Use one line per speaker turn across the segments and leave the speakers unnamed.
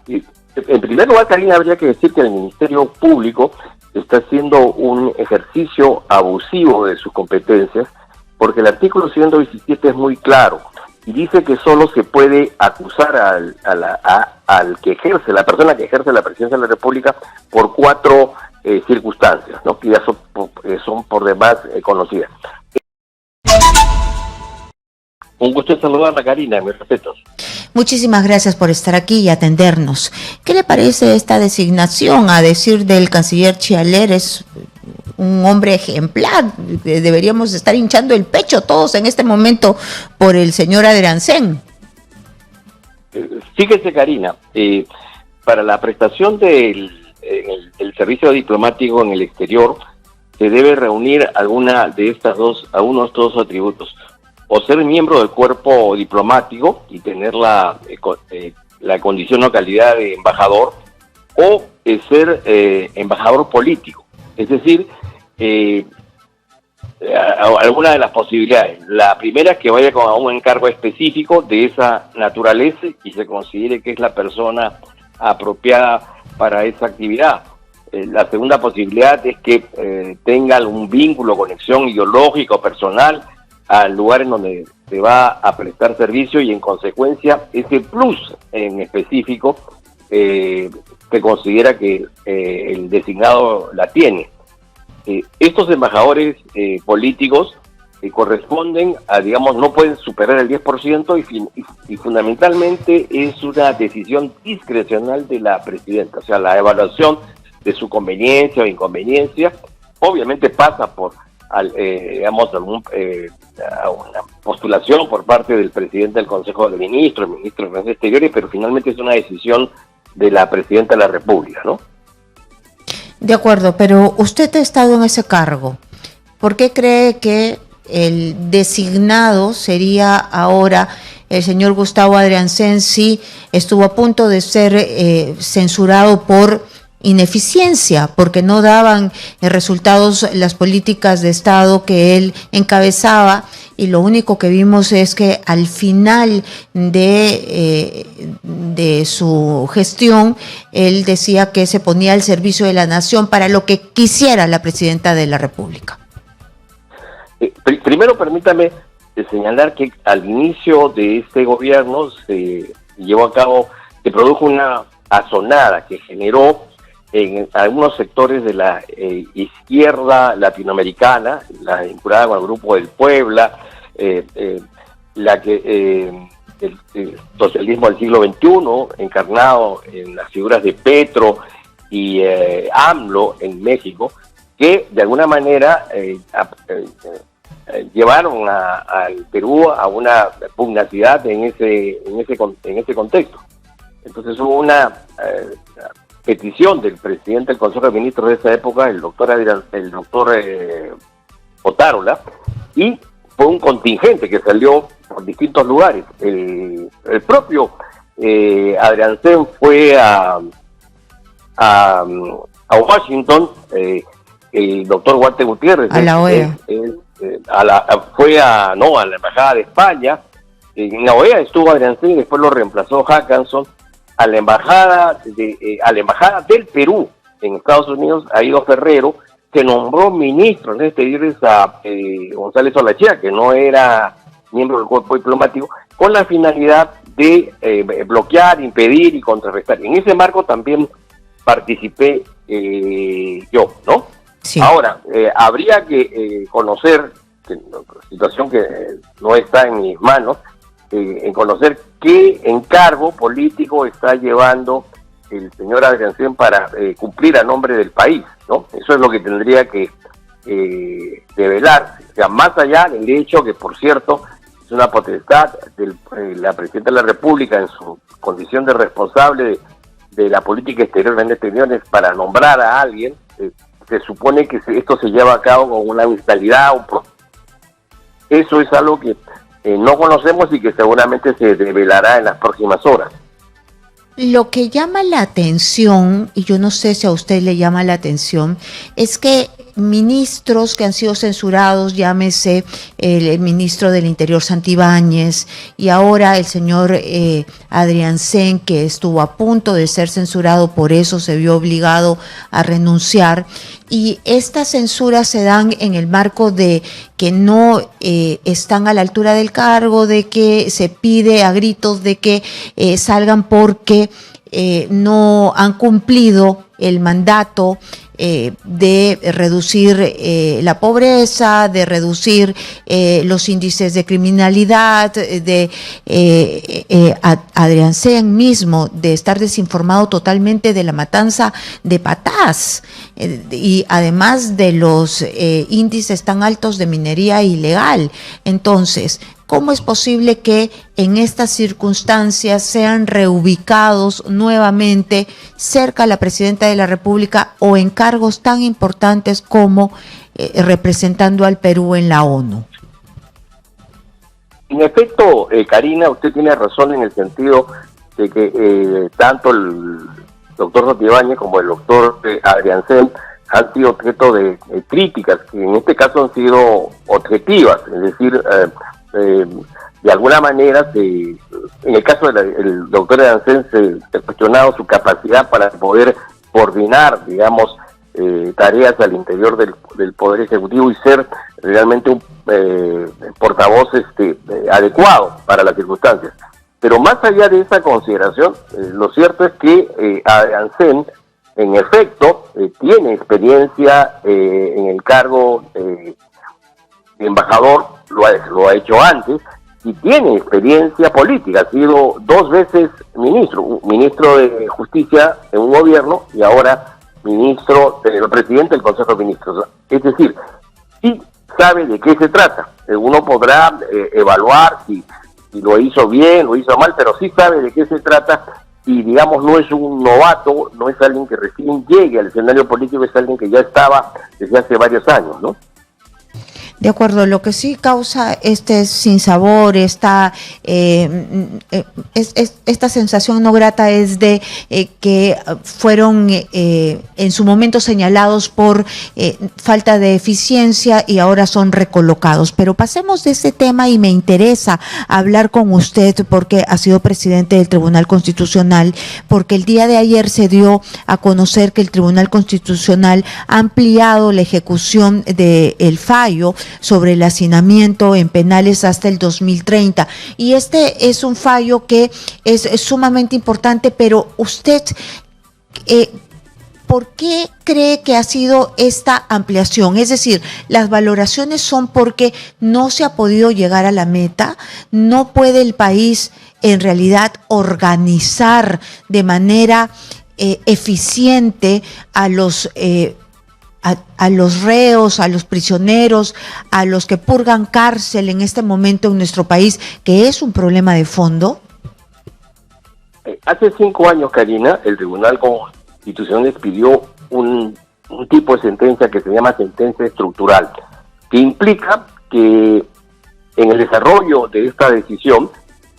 En primer lugar, Karina, habría que decir que el Ministerio Público está haciendo un ejercicio abusivo de sus competencias, porque el artículo 117 es muy claro y dice que solo se puede acusar al que ejerce, la persona que ejerce la presidencia de la República, por 4 circunstancias, ¿no? Que ya son por demás conocidas. Un gusto saludarla, Karina, mis respetos.
Muchísimas gracias por estar aquí y atendernos. ¿Qué le parece esta designación? A decir del canciller Chialer, es un hombre ejemplar. Deberíamos estar hinchando el pecho todos en este momento por el señor Adriancén.
Fíjese, Karina, para la prestación del servicio diplomático en el exterior se debe reunir alguna de estas algunos dos atributos: o ser miembro del cuerpo diplomático y tener la condición o calidad de embajador, o ser embajador político. Es decir, alguna de las posibilidades. La primera es que vaya con un encargo específico de esa naturaleza y se considere que es la persona apropiada para esa actividad. La segunda posibilidad es que tenga un vínculo, conexión ideológica o personal al lugar en donde se va a prestar servicio, y en consecuencia ese plus en específico se considera que el designado la tiene. Estos embajadores políticos corresponden a, digamos, no pueden superar el 10% y fundamentalmente es una decisión discrecional de la presidenta. O sea, la evaluación de su conveniencia o inconveniencia obviamente pasa por digamos, a una postulación por parte del presidente del Consejo de Ministros, ministro de Relaciones Exteriores, pero finalmente es una decisión de la presidenta de la República, ¿no?
De acuerdo, pero usted ha estado en ese cargo. ¿Por qué cree que el designado sería ahora el señor Gustavo Adriancén, si estuvo a punto de ser censurado por ineficiencia, porque no daban resultados las políticas de Estado que él encabezaba, y lo único que vimos es que al final de su gestión él decía que se ponía al servicio de la nación para lo que quisiera la presidenta de la República?
Primero permítame señalar que al inicio de este gobierno se produjo una azonada que generó en algunos sectores de la izquierda latinoamericana, la vinculada con el Grupo del Puebla, el socialismo del siglo XXI, encarnado en las figuras de Petro y AMLO en México, que de alguna manera llevaron al Perú a una pugnacidad en ese contexto. Entonces hubo una petición del presidente del Consejo de Ministros de esa época, el doctor Otárola, y fue un contingente que salió por distintos lugares. El propio Adriancén fue a Washington, el doctor Walter Gutiérrez
a la OEA
fue a la Embajada de España. En la OEA estuvo Adriancén y después lo reemplazó Hackanson. A la embajada del Perú en Estados Unidos, Aido Ferrero, que nombró ministro de Exteriores a González Olachea, que no era miembro del cuerpo diplomático, con la finalidad de bloquear, impedir y contrarrestar. En ese marco también participé yo, ¿no?
Sí.
Ahora, habría que conocer, situación que no está en mis manos, en conocer qué encargo político está llevando el señor Adriancén para cumplir a nombre del país, ¿no? Eso es lo que tendría que develarse. O sea, más allá del hecho que, por cierto, es una potestad de la presidenta de la República en su condición de responsable de la política exterior en exteriores para nombrar a alguien. Se supone que esto se lleva a cabo con una mentalidad. Eso es algo que no conocemos y que seguramente se develará en las próximas horas.
Lo que llama la atención, y yo no sé si a usted le llama la atención, es que ministros que han sido censurados, llámese el ministro del Interior Santibáñez y ahora el señor Adrián Sen, que estuvo a punto de ser censurado, por eso se vio obligado a renunciar. Y estas censuras se dan en el marco de que no están a la altura del cargo, de que se pide a gritos de que salgan porque no han cumplido el mandato de reducir la pobreza, de reducir los índices de criminalidad, de Adrián Sen mismo, de estar desinformado totalmente de la matanza de Patás, y además de los índices tan altos de minería ilegal. Entonces, ¿cómo es posible que en estas circunstancias sean reubicados nuevamente cerca a la Presidenta de la República o en cargos tan importantes como representando al Perú en la ONU?
En efecto, Karina, usted tiene razón en el sentido de que tanto el doctor Santibáñez como el doctor Adrián Sen han sido objeto de críticas, que en este caso han sido objetivas, es decir, de alguna manera, en el caso del doctor Adrián Sen, se ha cuestionado su capacidad para poder coordinar, digamos, tareas al interior del Poder Ejecutivo y ser realmente un portavoz adecuado para las circunstancias. Pero más allá de esa consideración, lo cierto es que Adrián Sen, en efecto, tiene experiencia en el cargo de embajador, lo ha hecho antes, y tiene experiencia política, ha sido 2 veces ministro de Justicia en un gobierno y ahora presidente del Consejo de Ministros. Es decir, sí sabe de qué se trata. Uno podrá evaluar si lo hizo bien, lo hizo mal, pero sí sabe de qué se trata y, digamos, no es un novato, no es alguien que recién llegue al escenario político, es alguien que ya estaba desde hace varios años, ¿no?
De acuerdo, lo que sí causa este sinsabor, esta sensación no grata es de que fueron en su momento señalados por falta de eficiencia y ahora son recolocados. Pero pasemos de ese tema y me interesa hablar con usted porque ha sido presidente del Tribunal Constitucional, porque el día de ayer se dio a conocer que el Tribunal Constitucional ha ampliado la ejecución del fallo sobre el hacinamiento en penales hasta el 2030. Y este es un fallo que es sumamente importante, pero usted, ¿por qué cree que ha sido esta ampliación? Es decir, las valoraciones son porque no se ha podido llegar a la meta, no puede el país en realidad organizar de manera eficiente a los reos, a los prisioneros, a los que purgan cárcel en este momento en nuestro país, que es un problema de fondo?
Hace 5 años, Karina, el Tribunal Constitucional expidió un tipo de sentencia que se llama sentencia estructural, que implica que en el desarrollo de esta decisión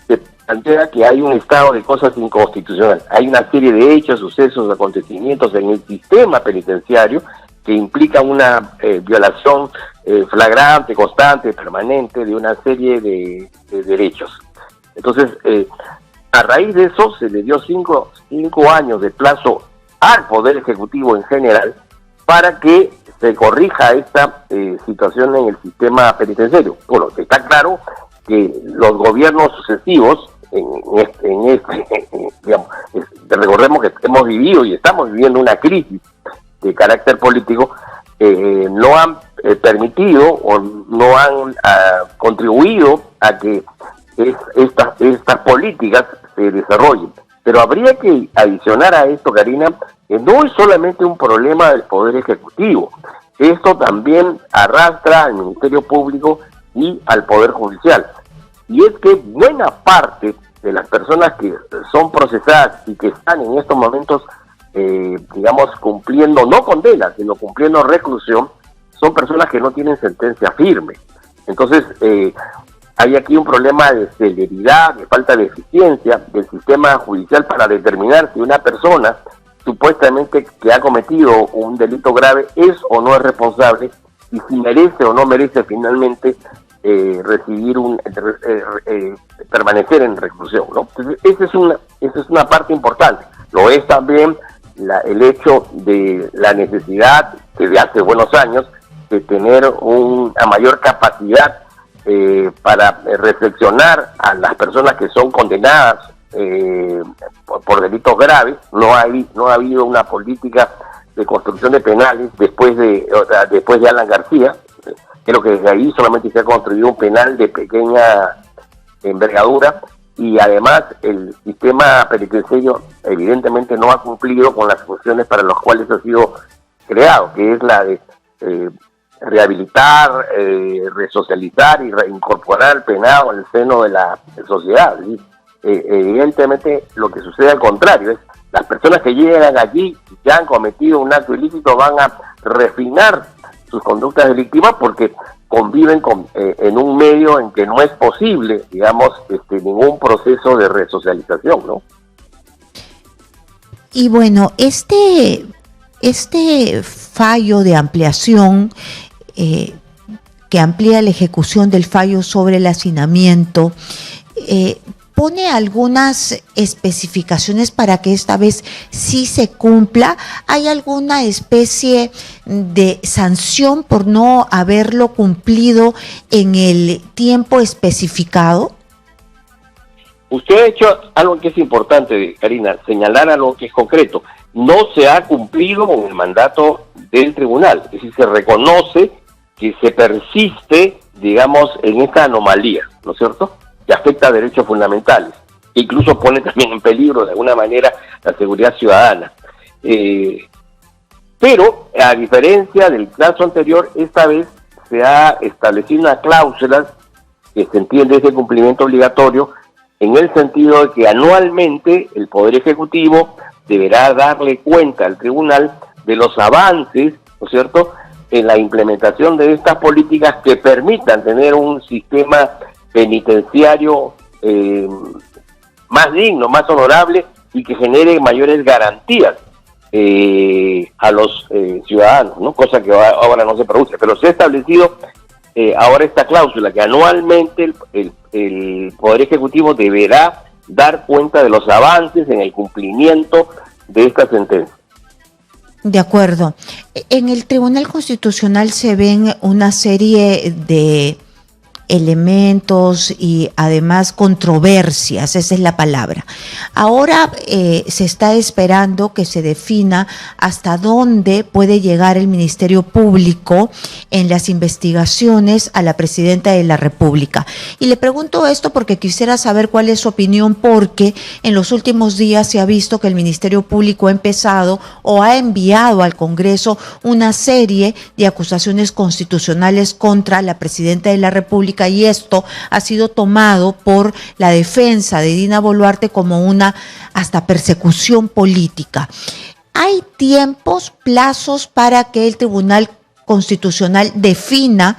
se plantea que hay un estado de cosas inconstitucional. Hay una serie de hechos, sucesos, acontecimientos en el sistema penitenciario que implica una violación flagrante, constante, permanente de una serie de derechos. Entonces, a raíz de eso se le dio 5 años de plazo al Poder Ejecutivo en general para que se corrija esta situación en el sistema penitenciario. Bueno, está claro que los gobiernos sucesivos, digamos, recordemos que hemos vivido y estamos viviendo una crisis de carácter político, no han permitido o no han contribuido a que estas políticas se desarrollen. Pero habría que adicionar a esto, Karina, que no es solamente un problema del Poder Ejecutivo. Esto también arrastra al Ministerio Público y al Poder Judicial. Y es que buena parte de las personas que son procesadas y que están en estos momentos digamos, cumpliendo, no condena, sino cumpliendo reclusión, son personas que no tienen sentencia firme. Entonces, hay aquí un problema de celeridad, de falta de eficiencia del sistema judicial para determinar si una persona supuestamente que ha cometido un delito grave es o no es responsable y si merece o no merece finalmente recibir permanecer en reclusión, ¿no? Entonces, esa es una parte importante. Lo es también el hecho de la necesidad desde hace buenos años de tener una mayor capacidad para reflexionar a las personas que son condenadas por delitos graves. No ha habido una política de construcción de penales después de Alan García. Creo que desde ahí solamente se ha construido un penal de pequeña envergadura y además el sistema penitenciario evidentemente no ha cumplido con las funciones para las cuales ha sido creado, que es la de rehabilitar, resocializar y reincorporar al penado en el seno de la sociedad. ¿Sí? Evidentemente lo que sucede al contrario es las personas que llegan allí y ya han cometido un acto ilícito van a refinar sus conductas delictivas porque conviven en un medio en que no es posible, digamos, ningún proceso de resocialización, ¿no?
Y bueno, este fallo de ampliación que amplía la ejecución del fallo sobre el hacinamiento pone algunas especificaciones para que esta vez sí se cumpla. ¿Hay alguna especie de sanción por no haberlo cumplido en el tiempo especificado?
Usted ha hecho algo que es importante, Karina, señalar algo que es concreto. No se ha cumplido con el mandato del tribunal, es decir, se reconoce que se persiste, digamos, en esta anomalía, ¿no es cierto?, que afecta a derechos fundamentales, que incluso pone también en peligro de alguna manera la seguridad ciudadana. Pero, a diferencia del caso anterior, esta vez se ha establecido una cláusula que se entiende ese cumplimiento obligatorio en el sentido de que anualmente el Poder Ejecutivo deberá darle cuenta al tribunal de los avances, ¿no es cierto?, en la implementación de estas políticas que permitan tener un sistema penitenciario más digno, más honorable y que genere mayores garantías a los ciudadanos, ¿no? Cosa que ahora no se produce, pero se ha establecido ahora esta cláusula que anualmente el Poder Ejecutivo deberá dar cuenta de los avances en el cumplimiento de esta sentencia.
De acuerdo. En el Tribunal Constitucional se ven una serie de elementos y además controversias, esa es la palabra. Ahora se está esperando que se defina hasta dónde puede llegar el Ministerio Público en las investigaciones a la Presidenta de la República. Y le pregunto esto porque quisiera saber cuál es su opinión, porque en los últimos días se ha visto que el Ministerio Público ha empezado o ha enviado al Congreso una serie de acusaciones constitucionales contra la Presidenta de la República, y esto ha sido tomado por la defensa de Dina Boluarte como una hasta persecución política. ¿Hay tiempos, plazos para que el Tribunal Constitucional defina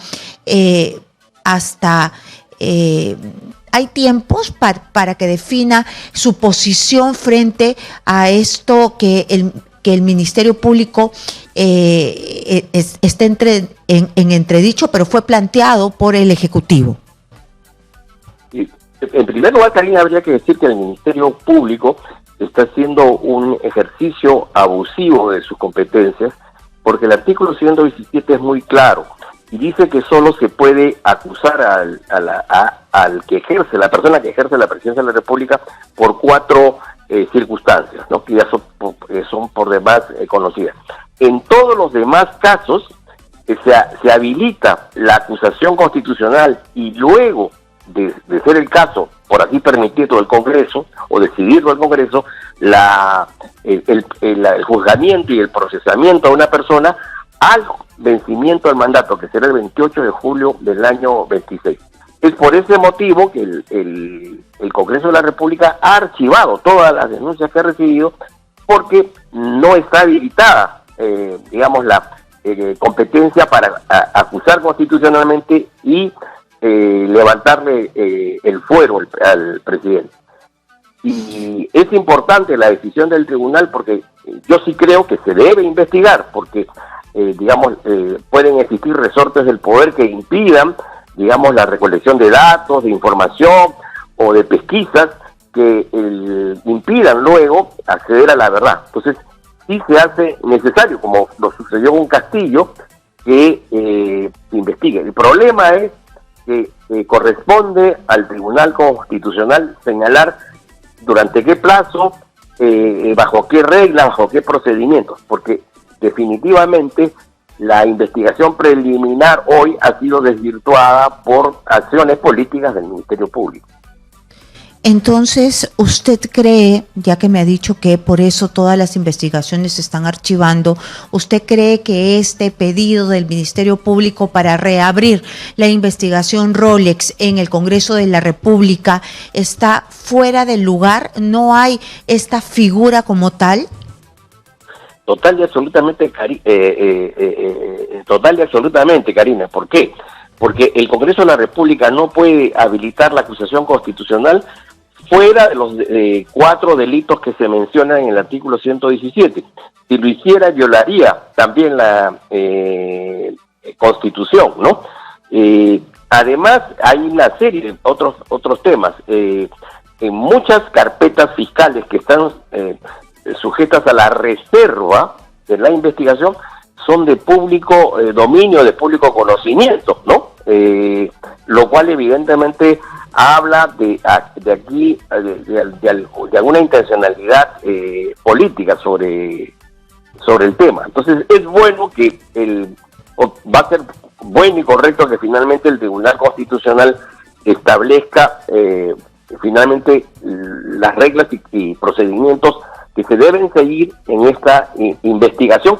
hay tiempos para que defina su posición frente a esto que el Ministerio Público está en entredicho, pero fue planteado por el Ejecutivo?
En primer lugar, Karina, habría que decir que el Ministerio Público está haciendo un ejercicio abusivo de sus competencias, porque el artículo 117 es muy claro y dice que solo se puede acusar al que ejerce, la persona que ejerce la presidencia de la República, por 4 circunstancias, ¿no?, que ya son por demás conocidas. En todos los demás casos se habilita la acusación constitucional y luego de ser el caso, por así permitirlo el Congreso o decidirlo el Congreso, el juzgamiento y el procesamiento a una persona al vencimiento del mandato, que será el 28 de julio del año 26. Es por ese motivo que el Congreso de la República ha archivado todas las denuncias que ha recibido, porque no está habilitada, digamos, la competencia para acusar constitucionalmente y levantarle el fuero al presidente. Y es importante la decisión del tribunal porque yo sí creo que se debe investigar, porque pueden existir resortes del poder que impidan, digamos, la recolección de datos, de información o de pesquisas que impidan luego acceder a la verdad. Entonces, sí se hace necesario, como lo sucedió con Castillo, que se investigue. El problema es que corresponde al Tribunal Constitucional señalar durante qué plazo, bajo qué reglas, bajo qué procedimientos, porque definitivamente la investigación preliminar hoy ha sido desvirtuada por acciones políticas del Ministerio Público.
Entonces, ¿usted cree, ya que me ha dicho que por eso todas las investigaciones se están archivando, usted cree que este pedido del Ministerio Público para reabrir la investigación Rolex en el Congreso de la República está fuera del lugar? ¿No hay esta figura como tal?
Total y absolutamente, Karina. ¿Por qué? Porque el Congreso de la República no puede habilitar la acusación constitucional fuera de los 4 delitos que se mencionan en el artículo 117. Si lo hiciera, violaría también la Constitución, ¿no? Además, hay una serie de otros temas. En muchas carpetas fiscales que están sujetas a la reserva de la investigación son de público dominio, de público conocimiento, ¿no? Lo cual evidentemente habla de alguna intencionalidad política sobre el tema. Entonces es bueno que va a ser bueno y correcto que finalmente el Tribunal Constitucional establezca finalmente las reglas y procedimientos que se deben seguir en esta investigación.